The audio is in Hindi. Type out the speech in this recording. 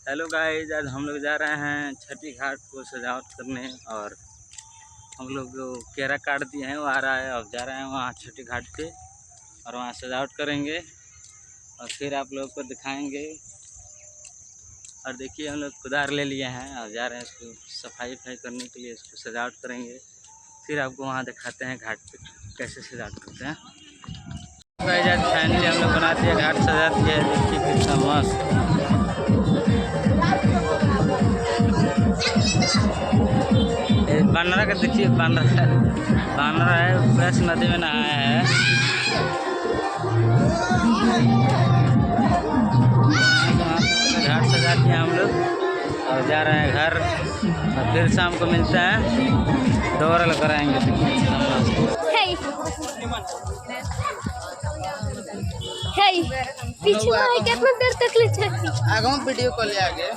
हेलो गाइस, आज हम लोग जा रहे हैं छठी घाट को सजावट करने। और हम लोग जो केरा काट दिए हैं वो आ रहा है। अब जा रहे हैं वहाँ छठी घाट पे और वहाँ सजावट करेंगे और फिर आप लोगों को दिखाएंगे। और देखिए हम लोग कुदार ले लिए हैं और जा रहे हैं इसको सफाई करने के लिए, इसको सजावट करेंगे। फिर आपको वहाँ दिखाते हैं घाट पे कैसे सजावट करते हैं। फाइनली हम लोग बना दिए, घाट सजा दिया है। देखिए कितना मस्त बानरा का, देखिए बानरा है, फ्रेश नदी में नहाया है। घाट सजा दिया हम लोग और जा रहे हैं घर और फिर शाम को मिलते हैं, दोबारा कराएंगे। पीछे में कितना देर तक ले चलती आगे वीडियो कॉल आगे